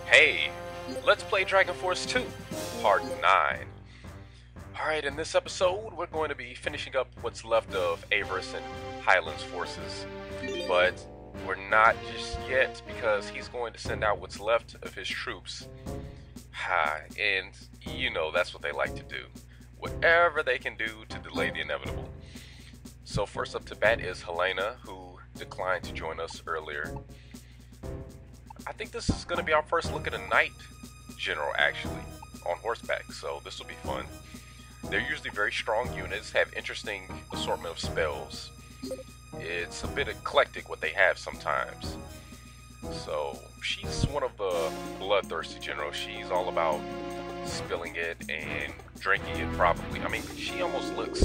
Hey, let's play Dragon Force 2, Part 9. Alright, in this episode, we're going to be finishing up what's left of Averus and Highland's forces. But we're not just yet, because he's going to send out what's left of his troops. And, you know, that's what they like to do. Whatever they can do to delay the inevitable. So first up to bat is Helena, who declined to join us earlier. I think this is going to be our first look at a knight general, actually, on horseback, so this will be fun. They're usually very strong units, have interesting assortment of spells. It's a bit eclectic what they have sometimes. So, she's one of the bloodthirsty generals. She's all about spilling it and drinking it, probably. I mean, she almost looks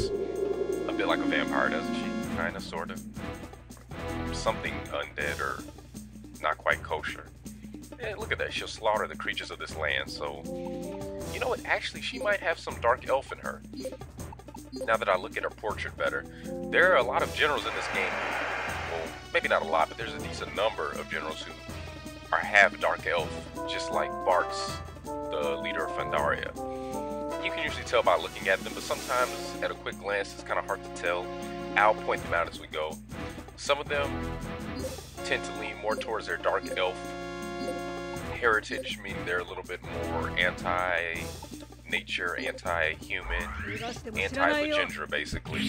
a bit like a vampire, doesn't she? Kind of, sort of. Something undead or not quite kosher. Yeah, look at that. She'll slaughter the creatures of this land. So, you know what? Actually, she might have some dark elf in her. Now that I look at her portrait better. There are a lot of generals in this game. Well, maybe not a lot, but there's a decent number of generals who have dark elf, just like Bart's, the leader of Pandaria. You can usually tell by looking at them, but sometimes at a quick glance it's kind of hard to tell. I'll point them out as we go. Some of them tend to lean more towards their dark elf heritage, meaning they're a little bit more anti-nature, anti-human, anti-Legendra, basically.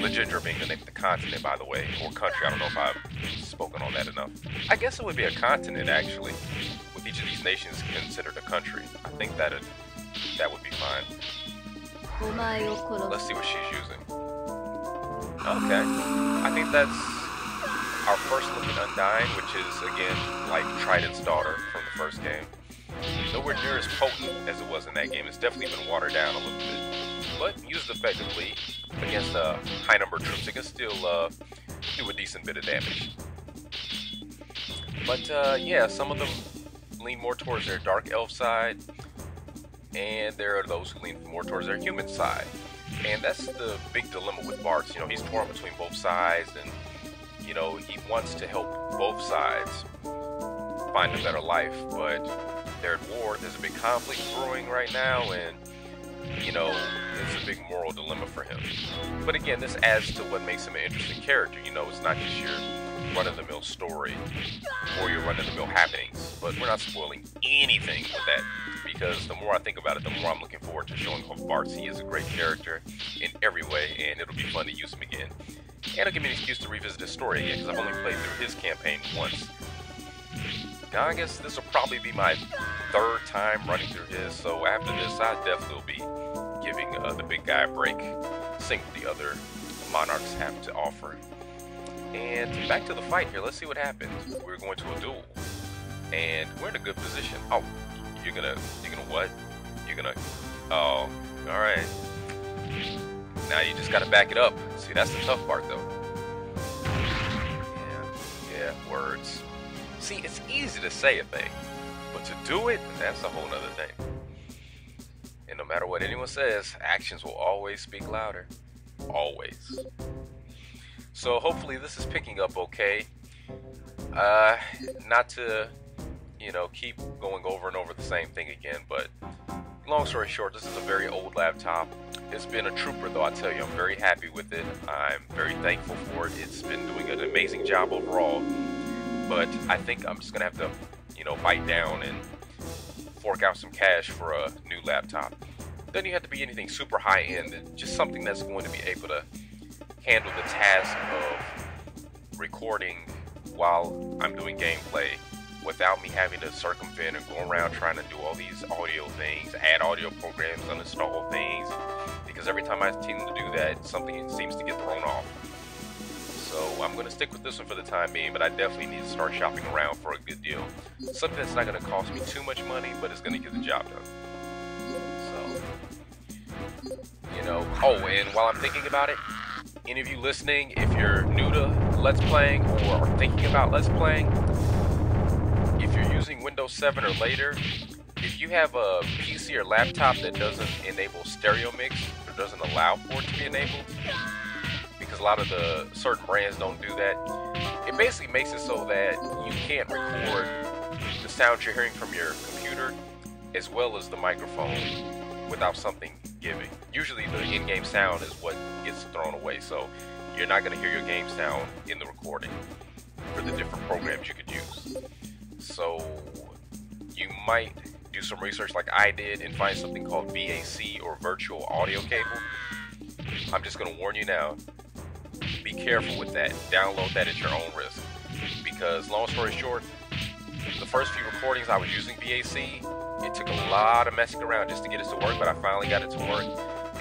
Legendra being the name of the continent, by the way, or country. I don't know if I've spoken on that enough. I guess it would be a continent, actually, with each of these nations considered a country. I think that would be fine. Let's see what she's using. Okay, I think that's our first look at Undyne, which is, again, like Trident's daughter from the first game. Nowhere near as potent as it was in that game. It's definitely been watered down a little bit. But used effectively against high number of troops, it can still do a decent bit of damage. But yeah, some of them lean more towards their dark elf side, and there are those who lean more towards their human side. And that's the big dilemma with Bart. You know, he's torn between both sides, and you know, he wants to help both sides find a better life, but they're at war. There's a big conflict brewing right now, and, you know, it's a big moral dilemma for him. But again, this adds to what makes him an interesting character. You know, it's not just your run-of-the-mill story or your run-of-the-mill happenings, but we're not spoiling anything with that, because the more I think about it, the more I'm looking forward to showing off Bart. He is a great character in every way, and it'll be fun to use him again. And it'll give me an excuse to revisit his story again, because I've only played through his campaign once. Now, I guess this will probably be my third time running through his, so after this, I definitely will be giving the big guy a break, seeing what the other monarchs have to offer. And back to the fight here. Let's see what happens. We're going to a duel, and we're in a good position. Oh, you're gonna what? You're gonna, oh, all right. Now you just gotta back it up. See, that's the tough part, though. Yeah, words. See, it's easy to say a thing, but to do it, that's a whole nother thing. And no matter what anyone says, actions will always speak louder. Always. So hopefully this is picking up okay. Not to, you know, keep going over and over the same thing again, but long story short, this is a very old laptop. It's been a trooper, though, I tell you. I'm very happy with it. I'm very thankful for it. It's been doing an amazing job overall. But I think I'm just going to have to, you know, bite down and fork out some cash for a new laptop. Doesn't even have to be anything super high-end. Just something that's going to be able to handle the task of recording while I'm doing gameplay, without me having to circumvent and go around trying to do all these audio things, add audio programs, uninstall things, because every time I tend to do that, something seems to get thrown off. So I'm going to stick with this one for the time being, but I definitely need to start shopping around for a good deal. Something that's not going to cost me too much money, but it's going to get the job done. So, you know, oh, and while I'm thinking about it, any of you listening, if you're new to Let's Playing or are thinking about Let's Playing, if you're using Windows 7 or later, if you have a PC or laptop that doesn't enable stereo mix or doesn't allow for it to be enabled, because a lot of the certain brands don't do that, it basically makes it so that you can't record the sound you're hearing from your computer as well as the microphone without something giving. Usually the in-game sound is what gets thrown away, so you're not going to hear your game sound in the recording for the different programs you could use. So you might do some research like I did and find something called VAC, or virtual audio cable. I'm just going to warn you now, be careful with that. Download that at your own risk, because long story short, the first few recordings I was using VAC, it took a lot of messing around just to get it to work, but I finally got it to work.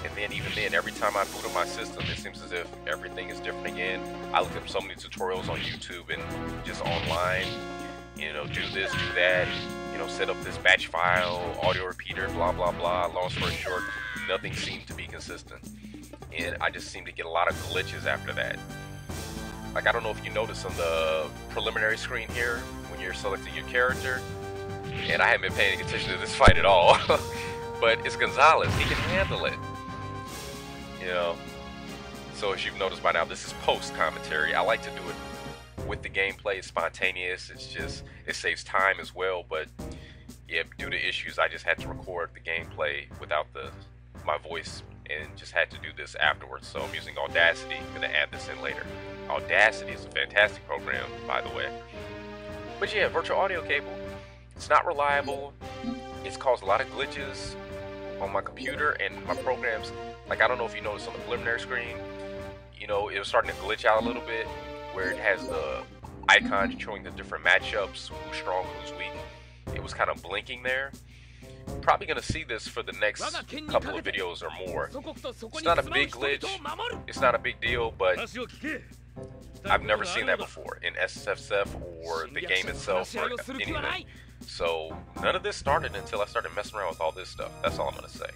And then even then, every time I boot up my system, it seems as if everything is different again. I looked up so many tutorials on YouTube and just online, you know, do this, do that, you know, set up this batch file, audio repeater, blah, blah, blah. Long story short, nothing seemed to be consistent. And I just seemed to get a lot of glitches after that. Like, I don't know if you notice on the preliminary screen here, when you're selecting your character, and I haven't been paying attention to this fight at all, but it's Gonzalez. He can handle it. You know, so as you've noticed by now, this is post commentary. I like to do it with the gameplay. It's spontaneous. It's just, it saves time as well. But yeah, due to issues, I just had to record the gameplay without my voice, and just had to do this afterwards. So I'm using Audacity. I'm gonna add this in later. Audacity is a fantastic program, by the way. But yeah, virtual audio cable. It's not reliable. It's caused a lot of glitches on my computer and my programs. Like, I don't know if you noticed on the preliminary screen, you know, it was starting to glitch out a little bit, where it has the icon showing the different matchups, who's strong, who's weak. It was kind of blinking there. Probably going to see this for the next couple of videos or more. It's not a big glitch, it's not a big deal, but I've never seen that before in SFSF or the game itself or anything. So none of this started until I started messing around with all this stuff. That's all I'm going to say.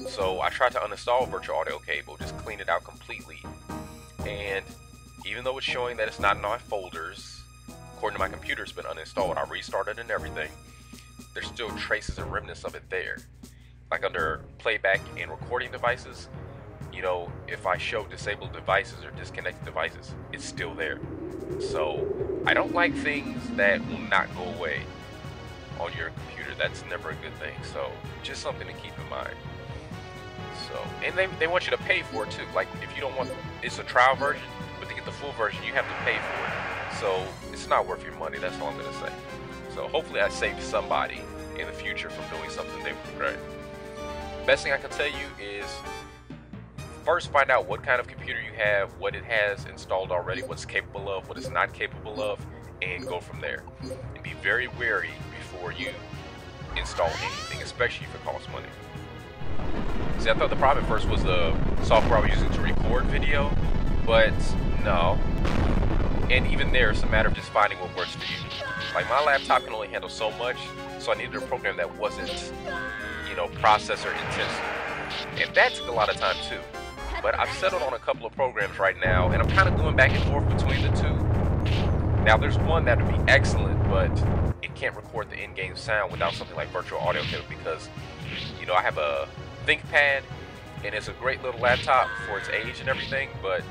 So I tried to uninstall virtual audio cable, just clean it out completely. And even though it's showing that it's not in my folders, according to my computer, it's been uninstalled. I restarted and everything. There's still traces and remnants of it there. Like under playback and recording devices, you know, if I show disabled devices or disconnected devices, it's still there. So I don't like things that will not go away on your computer. That's never a good thing. So just something to keep in mind. So, and they want you to pay for it too. Like, if you don't want, it's a trial version, but to get the full version, you have to pay for it. So it's not worth your money. That's all I'm gonna say. So hopefully I saved somebody in the future from doing something they would regret. Best thing I can tell you is first find out what kind of computer you have, what it has installed already, what it's capable of, what it's not capable of, and go from there. And be very wary before you install anything, especially if it costs money. See, I thought the problem at first was the software I was using to record video, but no. And even there, it's a matter of just finding what works for you. Like, my laptop can only handle so much, so I needed a program that wasn't, you know, processor intensive. And that took a lot of time too. But I've settled on a couple of programs right now, and I'm kind of going back and forth between the two. Now, there's one that would be excellent, but it can't record the in-game sound without something like virtual audio cable, because, you know, I have a ThinkPad, and it's a great little laptop for its age and everything, but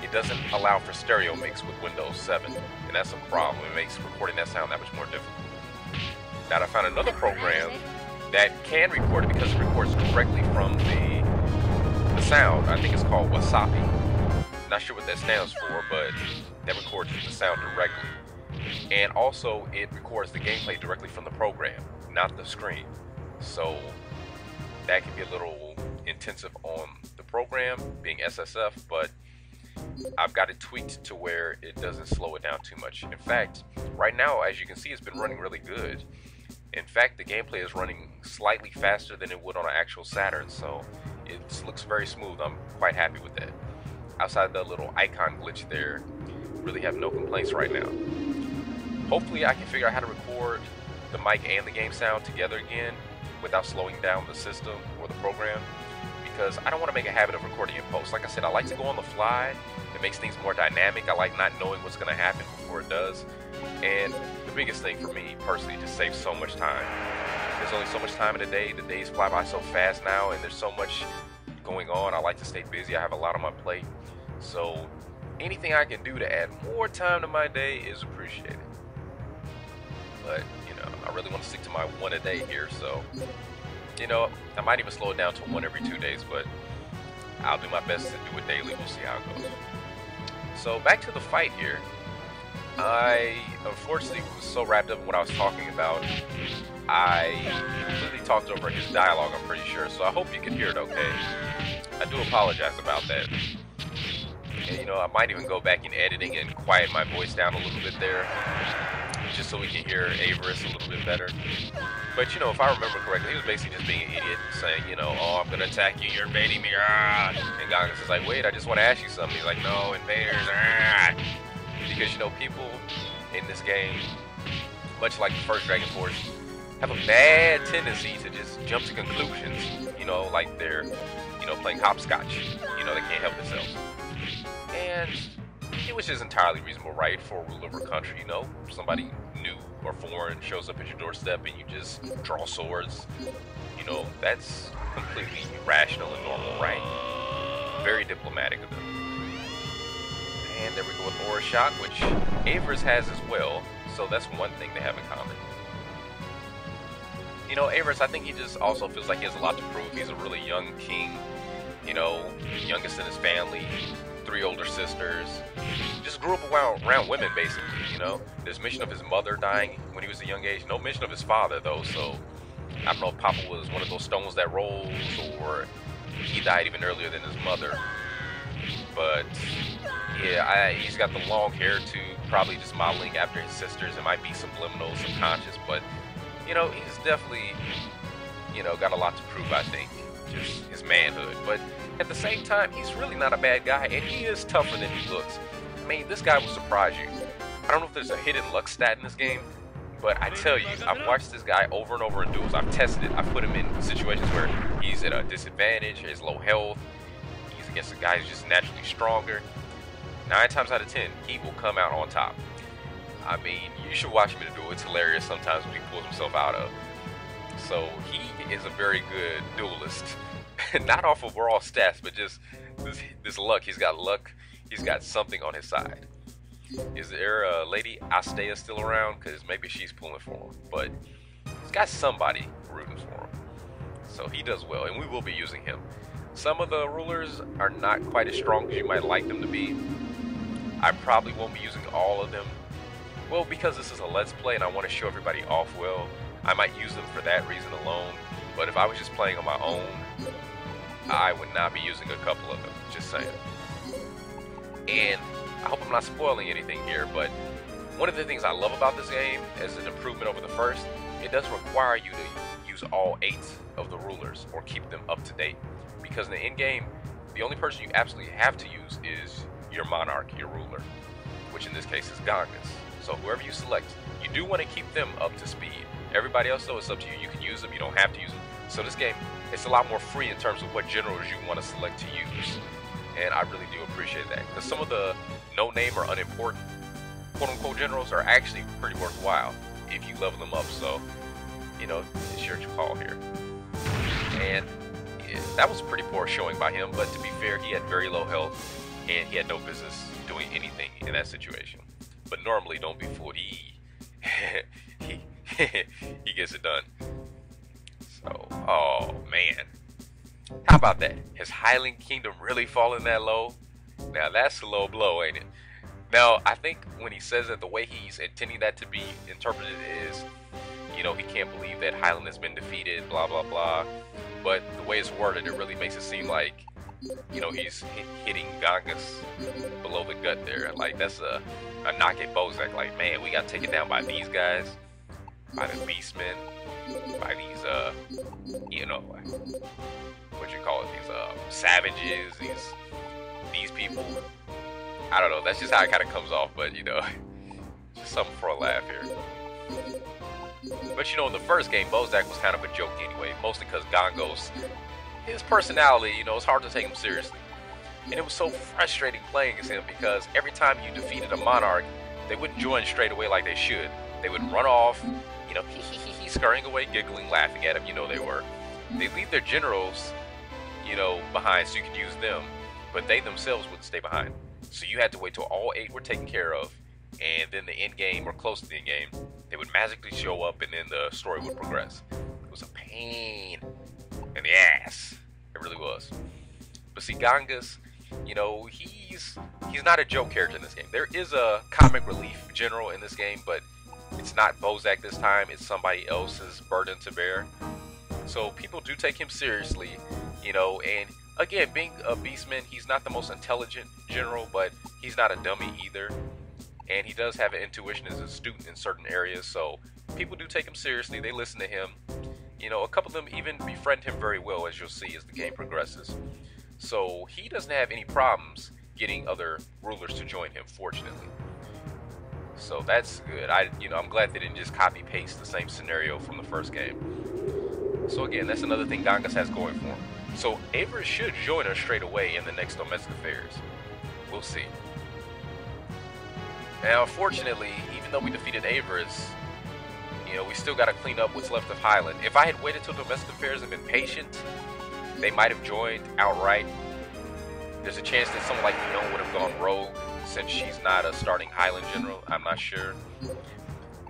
it doesn't allow for stereo mix with Windows 7, and that's a problem. It makes recording that sound that much more difficult. Now, I found another program that can record it because it records directly from the sound. I think it's called Wasapi. Not sure what that stands for, but that records the sound directly. And also, it records the gameplay directly from the program, not the screen. So that can be a little intensive on the program, being SSF, but I've got it tweaked to where it doesn't slow it down too much. In fact, right now, as you can see, it's been running really good. In fact, the gameplay is running slightly faster than it would on an actual Saturn, so it looks very smooth. I'm quite happy with that. Outside the little icon glitch there, really have no complaints right now. Hopefully I can figure out how to record the mic and the game sound together again without slowing down the system or the program, because I don't want to make a habit of recording in post. Like I said, I like to go on the fly. It makes things more dynamic. I like not knowing what's going to happen before it does. And the biggest thing for me personally, just saves so much time. There's only so much time in a day. The days fly by so fast now, and there's so much going on. I like to stay busy. I have a lot on my plate. So anything I can do to add more time to my day is appreciated. stick to my 1 a day here, so you know, I might even slow it down to 1 every 2 days, but I'll do my best to do it daily. We'll see how it goes. So back to the fight here. I unfortunately was so wrapped up in what I was talking about, I completely talked over his dialogue, I'm pretty sure, so I hope you can hear it okay. I do apologize about that. And you know, I might even go back in editing and quiet my voice down a little bit there, just so we can hear Averus a little bit better. But you know, if I remember correctly, he was basically just being an idiot, saying, you know, oh, I'm gonna attack you, you're invading me, ah! And Gangas is like, wait, I just want to ask you something. He's like, no, invaders, ah! Because, you know, people in this game, much like the first Dragon Force, have a bad tendency to just jump to conclusions, you know, like they're, you know, playing hopscotch. You know, they can't help themselves. And it was just entirely reasonable, right, for a ruler of a country, you know, somebody new or foreign shows up at your doorstep and you just draw swords, you know, that's completely rational and normal, right? Very diplomatic of them. And there we go with Aura Shock, which Averus has as well, so that's one thing they have in common. You know, Averus, I think he just also feels like he has a lot to prove. He's a really young king, you know, youngest in his family, 3 older sisters, just grew up around women, basically, you know. There's mention of his mother dying when he was a young age, no mention of his father, though, so I don't know if Papa was one of those stones that rolls, or he died even earlier than his mother. But yeah, he's got the long hair too, probably just modeling after his sisters. It might be subliminal, subconscious, but you know, he's definitely, you know, got a lot to prove, I think, just his manhood. But at the same time, he's really not a bad guy, and he is tougher than he looks. I mean, this guy will surprise you. I don't know if there's a hidden luck stat in this game, but I tell you, I've watched this guy over and over in duels. I've tested it. I've put him in situations where he's at a disadvantage, he's low health, he's against a guy who's just naturally stronger. 9 times out of 10, he will come out on top. I mean, you should watch him in a duel. It's hilarious sometimes what he pulls himself out of. So he is a very good duelist. Not off of raw stats, but just this luck. He's got luck. He's got something on his side. Is there a Lady Astea still around? Because maybe she's pulling for him. But he's got somebody rooting for him. So he does well, and we will be using him. Some of the rulers are not quite as strong as you might like them to be. I probably won't be using all of them. Well, because this is a Let's Play and I want to show everybody off well, I might use them for that reason alone. But if I was just playing on my own, I would not be using a couple of them, just saying. And I hope I'm not spoiling anything here, but one of the things I love about this game as an improvement over the first, it does require you to use all 8 of the rulers or keep them up to date. Because in the end game, the only person you absolutely have to use is your monarch, your ruler, which in this case is Gangas. So whoever you select, you do want to keep them up to speed. Everybody else, though, it's up to you. You can use them, you don't have to use them. So this game, it's a lot more free in terms of what generals you want to select to use. And I really do appreciate that, because some of the no-name or unimportant quote-unquote generals are actually pretty worthwhile if you level them up. So, you know, it's your call here. And yeah, that was a pretty poor showing by him, but to be fair, he had very low health and he had no business doing anything in that situation. But normally, don't be fooled, he gets it done. So, oh man, how about that? Has Highland Kingdom really fallen that low? Now that's a low blow, ain't it? Now I think when he says that, the way he's intending that to be interpreted is, you know, he can't believe that Highland has been defeated, blah blah blah. But the way it's worded, it really makes it seem like, you know, he's hitting Gangas below the gut there. Like that's a knock at Bozack. Like, man, we got taken down by these guys, by the beastmen, by these you know, what you call it, these savages, these people. I don't know, that's just how it kind of comes off, but you know, just something for a laugh here. But you know, in the first game, Bozack was kind of a joke anyway, mostly because Gangas, his personality, you know, it's hard to take him seriously. And it was so frustrating playing as him, because every time you defeated a monarch, they wouldn't join straight away like they should. They would run off, you know, scurrying away, giggling, laughing at him, you know they were. They leave their generals, you know, behind so you could use them, but they themselves wouldn't stay behind. So you had to wait till all 8 were taken care of, and then the end game, or close to the end game, They would magically show up, and then the story would progress. It was a pain in the ass. It really was. But see, Gangas, you know, he's not a joke character in this game. There is a comic relief general in this game, but it's not Bozack this time. It's somebody else's burden to bear. So people do take him seriously, you know, and again, being a beastman, he's not the most intelligent general, but he's not a dummy either. And he does have an intuition as a student in certain areas, so people do take him seriously. They listen to him. You know, a couple of them even befriend him very well, as you'll see as the game progresses. So he doesn't have any problems getting other rulers to join him, fortunately. So that's good. I'm glad they didn't just copy paste the same scenario from the first game. So again, that's another thing Gangas has going for him. So Averus should join us straight away in the next domestic affairs. We'll see. Now, unfortunately, even though we defeated Averus, you know, we still got to clean up what's left of Highland. If I had waited till domestic affairs and been patient, they might have joined outright. There's a chance that someone like Fiona would have gone rogue, since she's not a starting Highland general. I'm not sure.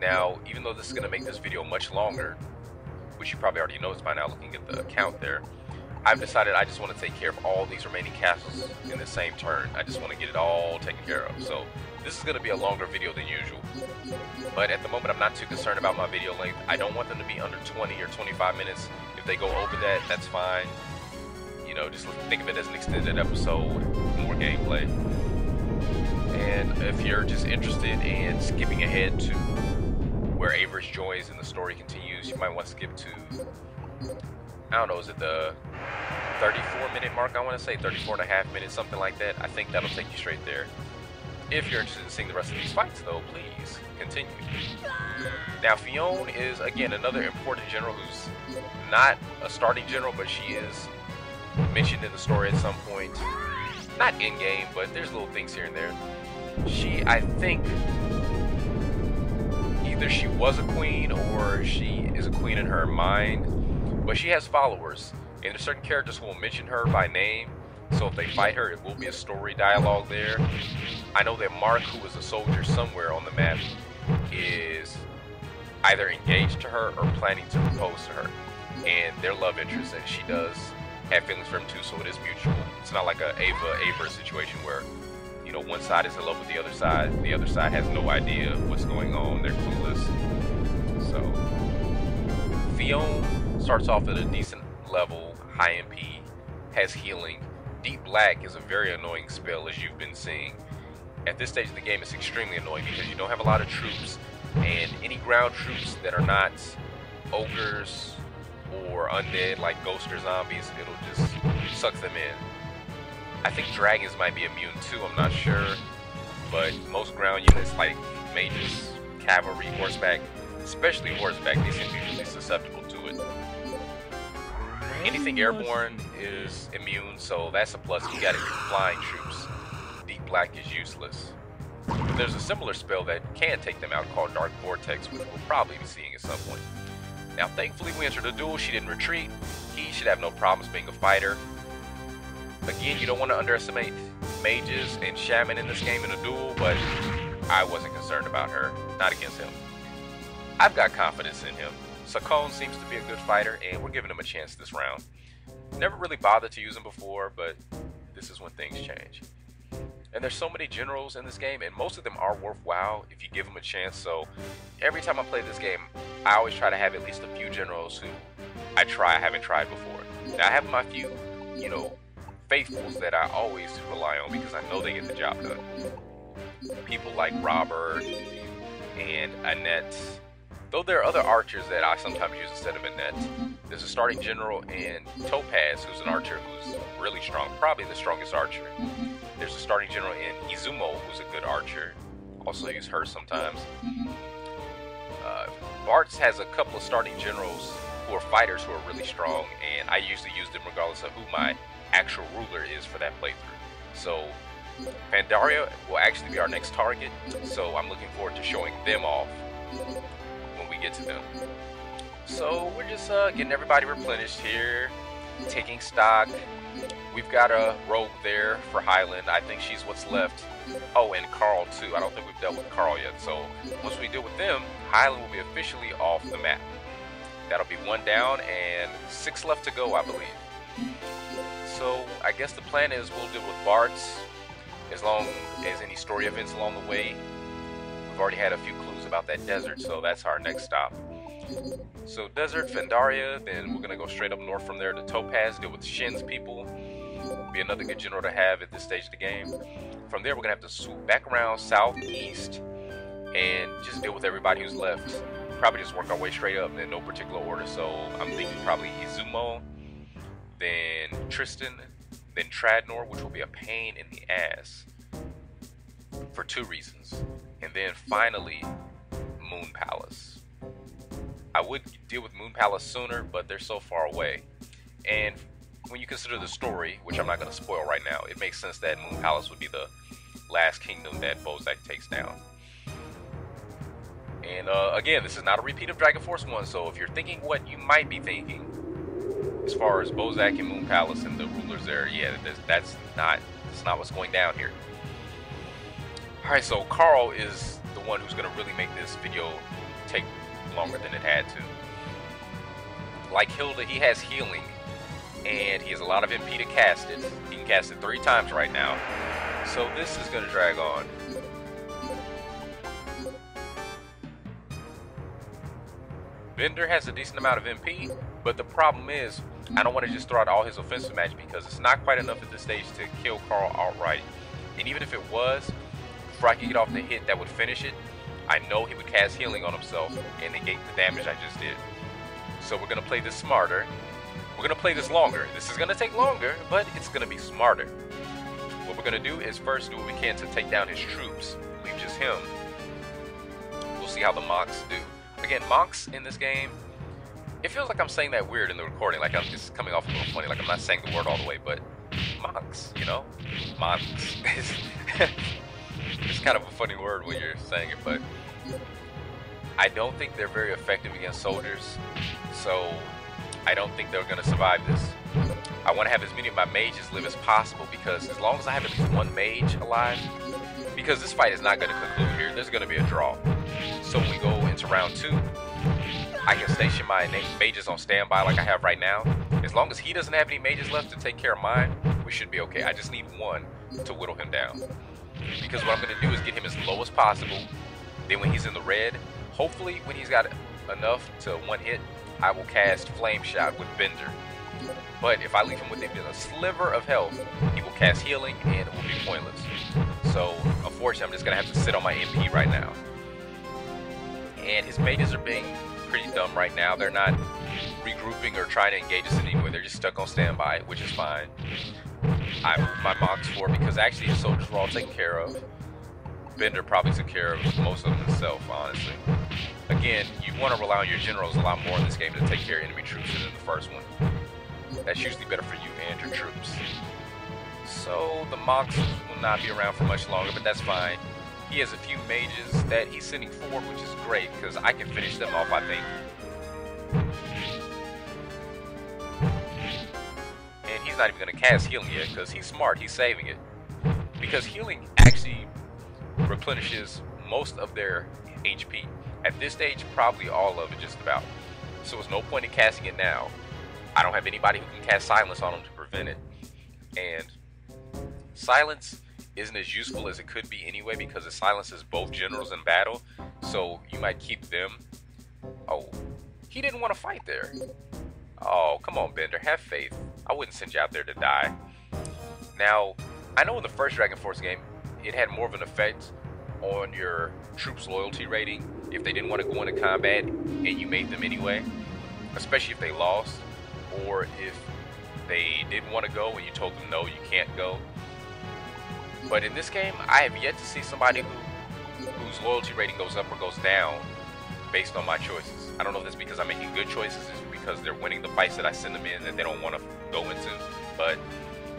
Now, even though this is going to make this video much longer, which you probably already noticed by now looking at the account there, I've decided I just want to take care of all these remaining castles in the same turn. I just want to get it all taken care of. So this is going to be a longer video than usual. But at the moment, I'm not too concerned about my video length. I don't want them to be under 20 or 25 minutes. If they go over that, that's fine. You know, just think of it as an extended episode, more gameplay. And if you're just interested in skipping ahead to where Averus joins and the story continues, you might want to skip to, I don't know, is it the 34-minute mark? I want to say 34.5 minutes, something like that. I think that'll take you straight there. If you're interested in seeing the rest of these fights, though, please continue. Now, Fiona is, again, another important general who's not a starting general, but she is mentioned in the story at some point. Not in-game, but there's little things here and there. She, I think, either she was a queen or she is a queen in her mind, but she has followers, and there's certain characters who will mention her by name, so if they fight her, it will be a story dialogue there. I know that Mark, who is a soldier somewhere on the map, is either engaged to her or planning to propose to her, and their love interest, and she does have feelings for him too, so it is mutual. It's not like a Ava situation where, you know, one side is in love with the other side has no idea what's going on, they're clueless. So Fiona starts off at a decent level, high MP, has healing. Deep Black is a very annoying spell, as you've been seeing. At this stage of the game, it's extremely annoying because you don't have a lot of troops, and any ground troops that are not ogres or undead like ghosts or zombies, it'll just suck them in. I think dragons might be immune too, I'm not sure, but most ground units like mages, cavalry, horseback, especially horseback, they seem to be really susceptible to it. Anything airborne is immune, so that's a plus. You gotta get flying troops. Deep Black is useless. But there's a similar spell that can take them out called Dark Vortex, which we'll probably be seeing at some point. Now, thankfully, we entered a duel. She didn't retreat. He should have no problems being a fighter. Again, you don't want to underestimate mages and shaman in this game in a duel, but I wasn't concerned about her. Not against him. I've got confidence in him. Sakone seems to be a good fighter, and we're giving him a chance this round. Never really bothered to use him before, but this is when things change. And there's so many generals in this game, and most of them are worthwhile if you give them a chance. So every time I play this game, I always try to have at least a few generals who I haven't tried before. Now, I have my few, you know, faithfuls that I always rely on because I know they get the job done. People like Robert and Annette. Though there are other archers that I sometimes use instead of Annette. There's a starting general in Topaz who's an archer who's really strong, probably the strongest archer. There's a starting general in Izumo who's a good archer. Also use her sometimes. Bartz has a couple of starting generals who are fighters who are really strong, and I usually use them regardless of who my actual ruler is for that playthrough. So Pandaria will actually be our next target, so I'm looking forward to showing them off when we get to them. So we're just getting everybody replenished here. taking stock. We've got a rogue there for Highland. I think she's what's left. Oh, and Carl too. I don't think we've dealt with Carl yet. So once we deal with them, Highland will be officially off the map. That'll be 1 down and 6 left to go, I believe. So I guess the plan is we'll deal with Bards as long as any story events along the way. We've already had a few clues about that desert, so that's our next stop. So desert, Fendaria, then we're gonna go straight up north from there to Topaz, deal with Shin's people. Be another good general to have at this stage of the game. From there, we're gonna have to swoop back around southeast and just deal with everybody who's left. Probably just work our way straight up in no particular order. So I'm thinking probably Izumo, then Tristan, then Tradnor, which will be a pain in the ass for 2 reasons. And then finally, Moon Palace. I would deal with Moon Palace sooner, but they're so far away. And when you consider the story, which I'm not going to spoil right now, it makes sense that Moon Palace would be the last kingdom that Bozack takes down. And again, this is not a repeat of Dragon Force 1, so if you're thinking what you might be thinking, as far as Bozack and Moon Palace and the rulers there, yeah, that's not what's going down here. Alright, so Carl is the one who's going to really make this video take longer than it had to. Like Hilda, he has healing, and he has a lot of MP to cast it. He can cast it 3 times right now, so this is going to drag on. Bender has a decent amount of MP, but the problem is I don't want to just throw out all his offensive magic because it's not quite enough at this stage to kill Carl outright. And even if it was, before I could get off the hit that would finish it, I know he would cast healing on himself and negate the damage I just did. So we're going to play this smarter. We're going to play this longer. This is going to take longer, but it's going to be smarter. What we're going to do is first do what we can to take down his troops. Leave just him. We'll see how the Mox do. Again, Mox in this game, it feels like I'm saying that weird in the recording, like I'm just coming off a little funny, like I'm not saying the word all the way, but Mox, you know? Mox. It's kind of a funny word when you're saying it, but I don't think they're very effective against soldiers, so I don't think they're going to survive this. I want to have as many of my mages live as possible, because as long as I have at least 1 mage alive, because this fight is not going to conclude here, there's going to be a draw. So when we go into round 2, I can station my mages on standby like I have right now. As long as he doesn't have any mages left to take care of mine, we should be okay. I just need 1 to whittle him down. Because what I'm going to do is get him as low as possible. Then when he's in the red, hopefully when he's got enough to 1 hit, I will cast Flame Shot with Bender. But if I leave him with even a sliver of health, he will cast healing and it will be pointless. So unfortunately, I'm just going to have to sit on my MP right now. And his mages are being pretty dumb right now. They're not regrouping or trying to engage us in any way. They're just stuck on standby, which is fine. I moved my Mox forward because actually his soldiers were all taken care of. Bender probably took care of most of them himself, honestly. Again, you want to rely on your generals a lot more in this game to take care of enemy troops than in the first one. That's usually better for you and your troops. So the Mox will not be around for much longer, but that's fine. He has a few mages that he's sending forward, which is great because I can finish them off, I think. And he's not even going to cast healing yet because he's smart, he's saving it. Because healing actually replenishes most of their HP. At this stage, probably all of it just about. So there's no point in casting it now. I don't have anybody who can cast silence on him to prevent it. And silence isn't as useful as it could be anyway because it silences both generals in battle, so you might keep them. Oh, he didn't want to fight there. Oh, come on, Bender, have faith. I wouldn't send you out there to die. Now, I know in the first Dragon Force game, it had more of an effect on your troops' loyalty rating if they didn't want to go into combat and you made them anyway, especially if they lost, or if they didn't want to go and you told them no, you can't go. But in this game, I have yet to see somebody whose loyalty rating goes up or goes down based on my choices. I don't know if that's because I'm making good choices, it's because they're winning the fights that I send them in that they don't want to go into. But,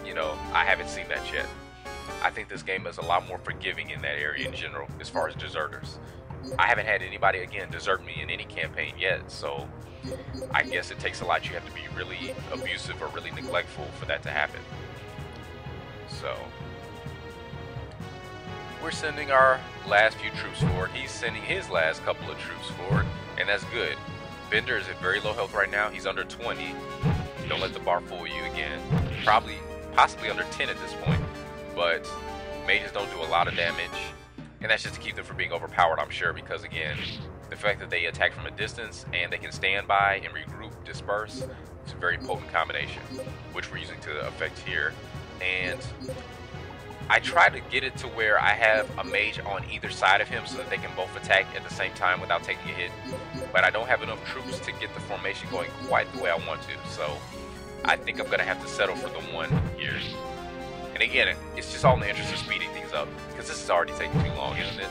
you know, I haven't seen that yet. I think this game is a lot more forgiving in that area in general as far as deserters. I haven't had anybody, again, desert me in any campaign yet, so I guess it takes a lot. You have to be really abusive or really neglectful for that to happen. So we're sending our last few troops forward. He's sending his last couple of troops forward, and that's good. Bender is at very low health right now. He's under 20. Don't let the bar fool you again. Possibly under 10 at this point, but mages don't do a lot of damage, and that's just to keep them from being overpowered, I'm sure, because again, the fact that they attack from a distance and they can stand by and regroup, disperse, it's a very potent combination, which we're using to effect here. And I try to get it to where I have a mage on either side of him so that they can both attack at the same time without taking a hit, but I don't have enough troops to get the formation going quite the way I want to, so I think I'm going to have to settle for the one here. And again, it's just all in the interest of speeding things up, because this is already taking too long, isn't it?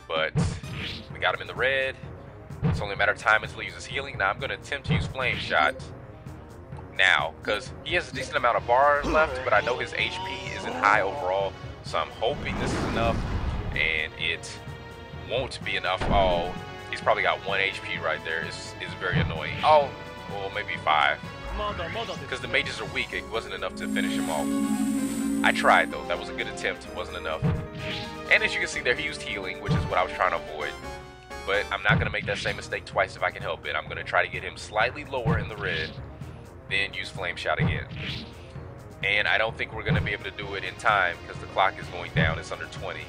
But we got him in the red. It's only a matter of time until he uses healing. Now I'm going to attempt to use Flame Shot now, because he has a decent amount of bar left, but I know his HP isn't high overall, so I'm hoping this is enough, and it won't be enough. Oh, he's probably got 1 HP right there. It's very annoying. Oh, well, maybe 5. Because the mages are weak, it wasn't enough to finish him off. I tried though, that was a good attempt, it wasn't enough. And as you can see there, he used healing, which is what I was trying to avoid. But I'm not going to make that same mistake twice if I can help it. I'm going to try to get him slightly lower in the red, then use Flame Shot again. And I don't think we're going to be able to do it in time, because the clock is going down, it's under 20.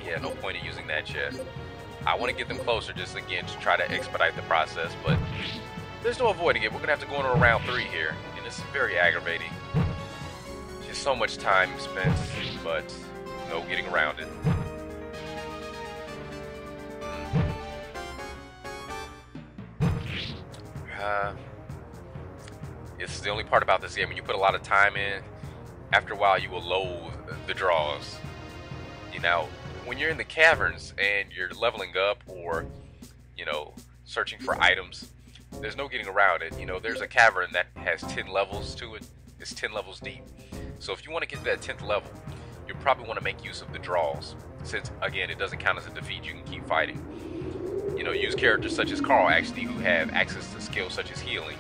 Yeah, no point in using that yet. I want to get them closer, just again, to try to expedite the process, but there's no avoiding it. We're going to have to go into round 3 here, and this is very aggravating. Just so much time spent, but no getting around it. It's the only part about this game. When you put a lot of time in, after a while you will loathe the draws. You know, when you're in the caverns and you're leveling up or, you know, searching for items, there's no getting around it. You know, there's a cavern that has 10 levels to it. It's 10 levels deep. So if you want to get to that 10th level, you probably want to make use of the draws. Since, again, it doesn't count as a defeat, you can keep fighting. You know, use characters such as Carl, actually, who have access to skills such as healing.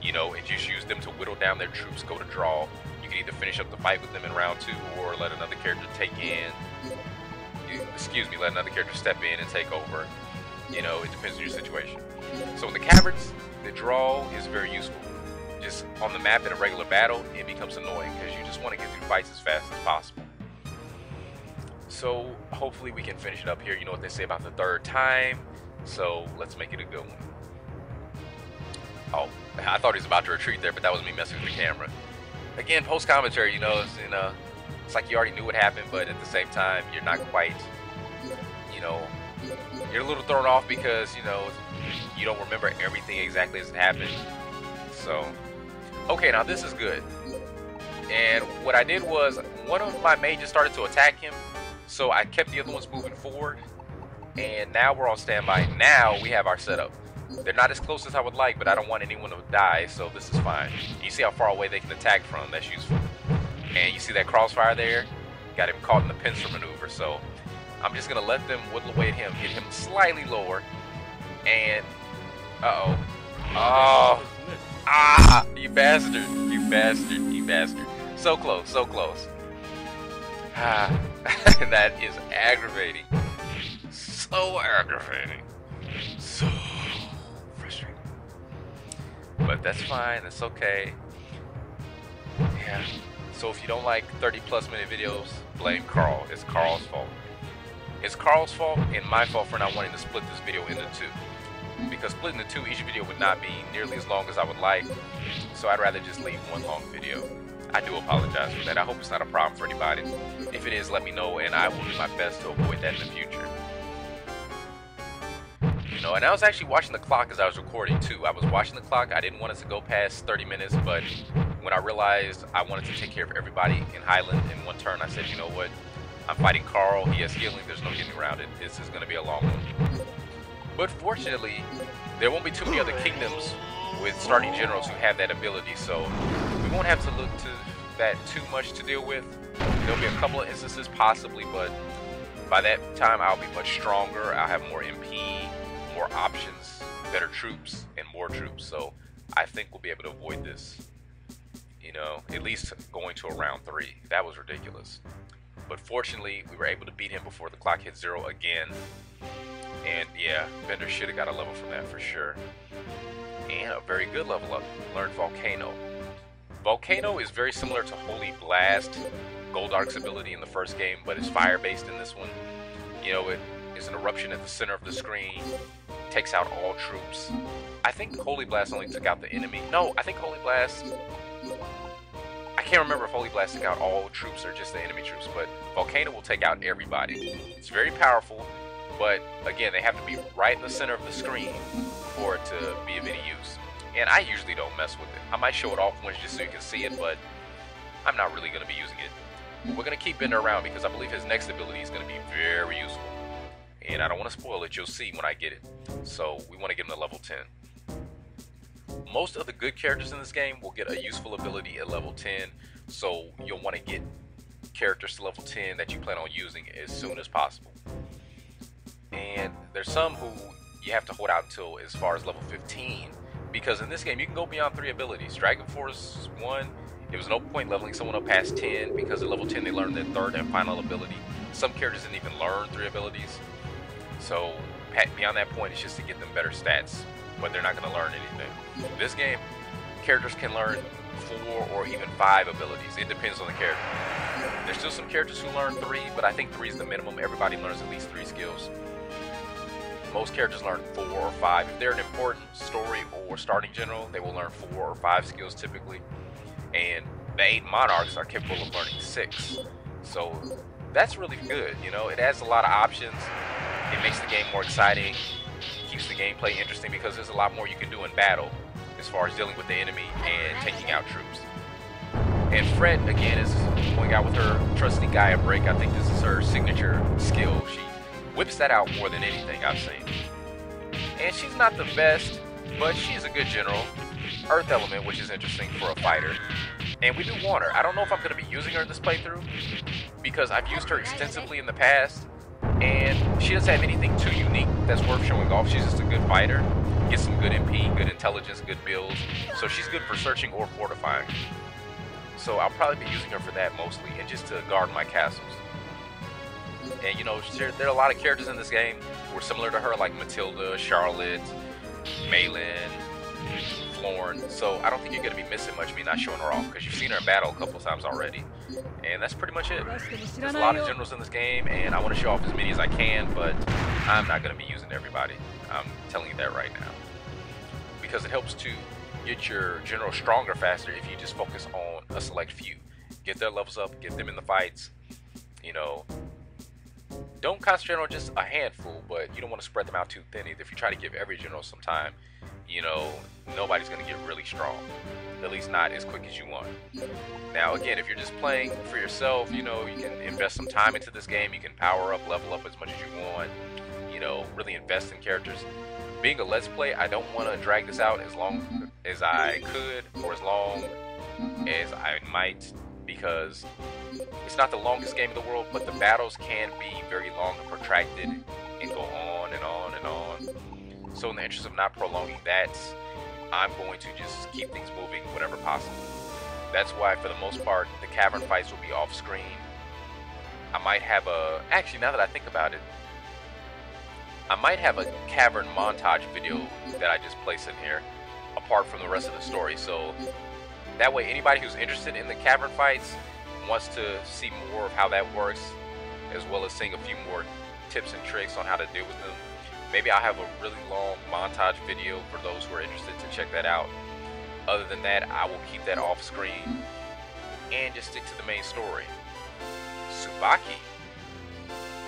You know, and just use them to whittle down their troops, go to draw. You can either finish up the fight with them in round 2, or let another character let another character step in and take over. You know, it depends on your situation. So in the caverns, the draw is very useful. Just on the map in a regular battle, it becomes annoying because you just want to get through fights as fast as possible. So hopefully we can finish it up here. You know what they say about the 3rd time, so let's make it a good one. Oh, I thought he was about to retreat there, but that was me messing with the camera. Again, post-commentary, you know, it's like you already knew what happened, but at the same time, you're not quite, you know, you're a little thrown off because, you know, you don't remember everything exactly as it happened. So, okay, now this is good. And what I did was, one of my mages started to attack him, so I kept the other ones moving forward, and now we're on standby. Now we have our setup. They're not as close as I would like, but I don't want anyone to die, so this is fine. You see how far away they can attack from, that's useful. And you see that crossfire there? Got him caught in the pincer maneuver, so I'm just going to let them whittle away at him, get him slightly lower, and... Uh-oh. Oh! Ah! You bastard! You bastard! You bastard! So close, so close. Ah, that is aggravating. So aggravating. So frustrating. But that's fine, that's okay. Yeah. So if you don't like 30+ minute videos, blame Carl. It's Carl's fault. It's Carl's fault and my fault for not wanting to split this video into 2. Because splitting the 2, each video would not be nearly as long as I would like. So I'd rather just leave one long video. I do apologize for that. I hope it's not a problem for anybody. If it is, let me know and I will do my best to avoid that in the future. You know, and I was actually watching the clock as I was recording too. I was watching the clock. I didn't want it to go past 30 minutes, but when I realized I wanted to take care of everybody in Highland in one turn, I said, you know what? I'm fighting Carl. He has healing. There's no getting around it. This is going to be a long one. But fortunately, there won't be too many other kingdoms with starting generals who have that ability, so we won't have to look to that too much to deal with. There'll be a couple of instances possibly, but By that time, I'll be much stronger. I'll have more MP, more options, better troops, and more troops. So I think we'll be able to avoid this. You know, at least going to a round 3. That was ridiculous. But fortunately, we were able to beat him before the clock hit 0 again. And yeah, Bender should have got a level from that for sure. And a very good level up. Learned Volcano. Volcano is very similar to Holy Blast, Goldark's ability in the first game, but it's fire-based in this one. You know, it is an eruption at the center of the screen, takes out all troops. I think Holy Blast only took out the enemy. No, I think Holy Blast... I can't remember if Holy Blast took out all troops or just the enemy troops, but Volcano will take out everybody. It's very powerful, but again, they have to be right in the center of the screen for it to be of any use. And I usually don't mess with it. I might show it off once just so you can see it, but I'm not really going to be using it. We're going to keep Bender around because I believe his next ability is going to be very useful. And I don't want to spoil it, you'll see when I get it. So we want to get him to level 10. Most of the good characters in this game will get a useful ability at level 10, so you'll want to get characters to level 10 that you plan on using as soon as possible. And there's some who you have to hold out until as far as level 15, because in this game you can go beyond 3 abilities. Dragon Force 1, it was no point leveling someone up past 10 because at level 10 they learn their 3rd and final ability. Some characters didn't even learn 3 abilities, so beyond that point it's just to get them better stats, but they're not going to learn anything. In this game, characters can learn 4 or even 5 abilities. It depends on the character. There's still some characters who learn 3, but I think 3 is the minimum. Everybody learns at least 3 skills. Most characters learn 4 or 5. If they're an important story or starting general, they will learn 4 or 5 skills typically. And the 8 monarchs are capable of learning 6. So that's really good, you know. It adds a lot of options. It makes the game more exciting. Keeps the gameplay interesting because there's a lot more you can do in battle as far as dealing with the enemy and taking out troops. And Fred, again, is going out with her trusty Gaia break. I think this is her signature skill. She whips that out more than anything I've seen. And she's not the best, but she's a good general. Earth element, which is interesting for a fighter. And we do want her. I don't know if I'm going to be using her in this playthrough because I've used her extensively in the past. And she doesn't have anything too unique that's worth showing off. She's just a good fighter, gets some good MP, good intelligence, good builds. So she's good for searching or fortifying. So I'll probably be using her for that mostly, and just to guard my castles. And you know, there are a lot of characters in this game who are similar to her, like Matilda, Charlotte, Malin, Florn. So I don't think you're going to be missing much me not showing her off, because you've seen her in battle a couple times already. And that's pretty much it. There's a lot of generals in this game, and I want to show off as many as I can, but I'm not going to be using everybody. I'm telling you that right now. Because it helps to get your general stronger faster if you just focus on a select few. Get their levels up, get them in the fights. You know, don't concentrate on just a handful, but you don't want to spread them out too thin either. If you try to give every general some time, you know, nobody's going to get really strong. At least not as quick as you want. Now, again, if you're just playing for yourself, you know, you can invest some time into this game. You can power up, level up as much as you want. You know, really invest in characters. Being a Let's Play, I don't want to drag this out as long as I could or as long as I might, because it's not the longest game in the world, but the battles can be very long and protracted and go on and on and on. So in the interest of not prolonging that, I'm going to just keep things moving whenever possible. That's why, for the most part, the cavern fights will be off screen. I might have a... Actually, now that I think about it, I might have a cavern montage video that I just place in here, apart from the rest of the story. So that way, anybody who's interested in the cavern fights, wants to see more of how that works, as well as seeing a few more tips and tricks on how to deal with them. Maybe I'll have a really long montage video for those who are interested to check that out. Other than that, I will keep that off screen and just stick to the main story. Tsubaki.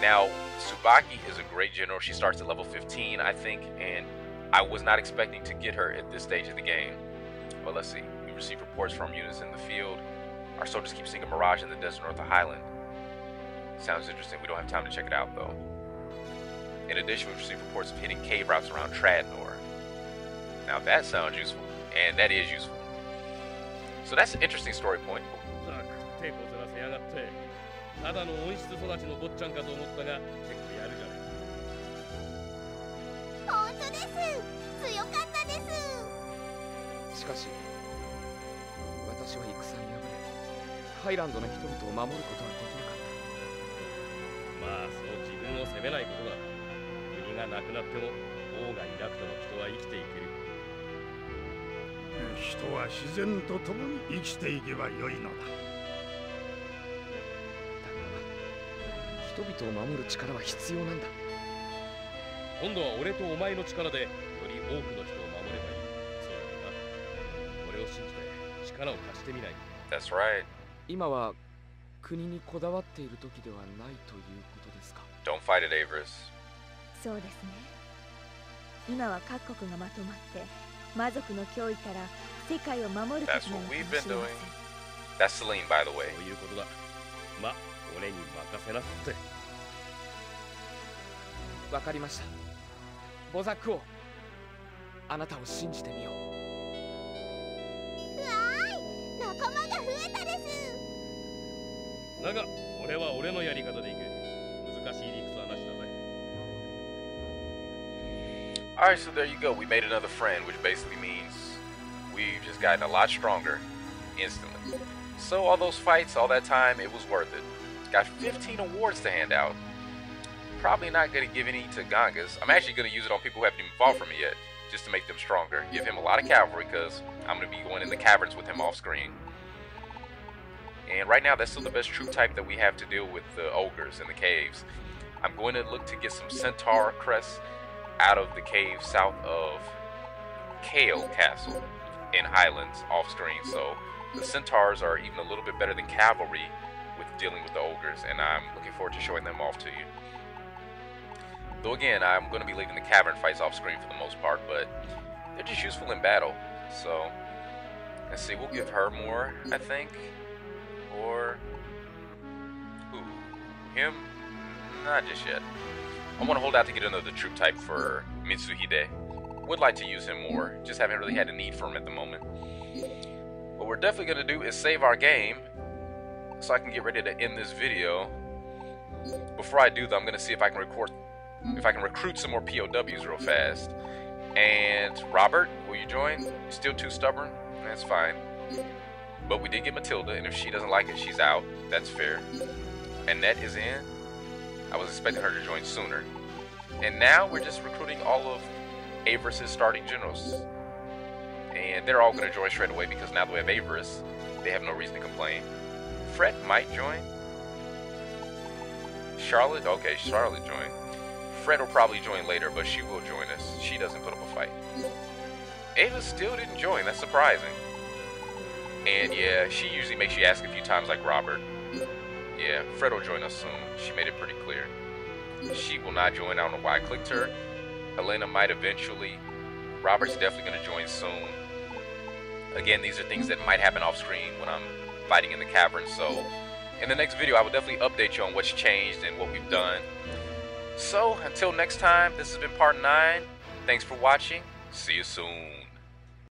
Now, Tsubaki is a great general. She starts at level 15, I think, and I was not expecting to get her at this stage of the game. But let's see. We receive reports from units in the field. Our soldiers keep seeing a mirage in the desert north of Highland. Sounds interesting. We don't have time to check it out, though. In addition, we receive reports of hitting cave routes around Tradnor. Now that sounds useful, and that is useful. So that's an interesting story point. ただの温室育ちの坊ちゃんかと思ったが、結構やるじゃない。本当です。強かったです。しかし私は戦に敗れ、ハイランドの人々を守ることはできなかった。まあそう自分を責めないことだ。国がなくなっても王がいなくても人は生きていける。人は自然と共に生きていけばよいのだ。人々を守る力は必要なんだ。今度は俺とお前の力でより多くの人を守ればいい。そうだな。俺を信じて力を貸してみない。 That's right. 今は国にこだわっている時ではないということですか。 Don't fight it, Averus. そうですね。今は各国がまとまって魔族の脅威から世界を守る時なのかもしれません。 That's Celine, by the way. そういうことだ。ま、俺に任せなって。わかりました。ボザック王、あなたを信じてみよう。うわーい、仲間が増えたです。だが俺は俺のやり方でいく。難しい理屈はなしだぜ。 Alright, so there you go. We made another friend, which basically means we've just gotten a lot stronger instantly. So all those fights, all that time, it was worth it. Got 15 awards to hand out. Probably not going to give any to Gangas. I'm actually going to use it on people who haven't even fought for me yet, just to make them stronger. Give him a lot of cavalry, because I'm going to be going in the caverns with him off screen. And right now, that's still the best troop type that we have to deal with the ogres in the caves. I'm going to look to get some centaur crests out of the cave south of Kale Castle in Highlands off screen. So the centaurs are even a little bit better than cavalry with dealing with the ogres, and I'm looking forward to showing them off to you. Though again, I'm going to be leaving the cavern fights off screen for the most part, but they're just useful in battle. So let's see, we'll give her more, I think. Or who? Him? Not just yet. I want to hold out to get another troop type for Mitsuhide. Would like to use him more, just haven't really had a need for him at the moment. What we're definitely going to do is save our game so I can get ready to end this video. Before I do though, I'm going to see if I can recruit some more POWs real fast. And Robert, will you join? You're still too stubborn? That's fine. But we did get Matilda, and if she doesn't like it, she's out. That's fair. Annette is in. I was expecting her to join sooner. And now we're just recruiting all of Averus's starting generals. And they're all going to join straight away because now that we have Averus, they have no reason to complain. Fred might join. Charlotte? Okay, Charlotte joined. Fred will probably join later, but she will join us. She doesn't put up a fight. Ava still didn't join. That's surprising. And yeah, she usually makes you ask a few times like Robert. Yeah, Fred will join us soon. She made it pretty clear. She will not join. I don't know why I clicked her. Helena might eventually. Robert's definitely going to join soon. Again, these are things that might happen off screen when I'm fighting in the cavern. So in the next video, I will definitely update you on what's changed and what we've done. So until next time, this has been part 9. Thanks for watching. See you soon.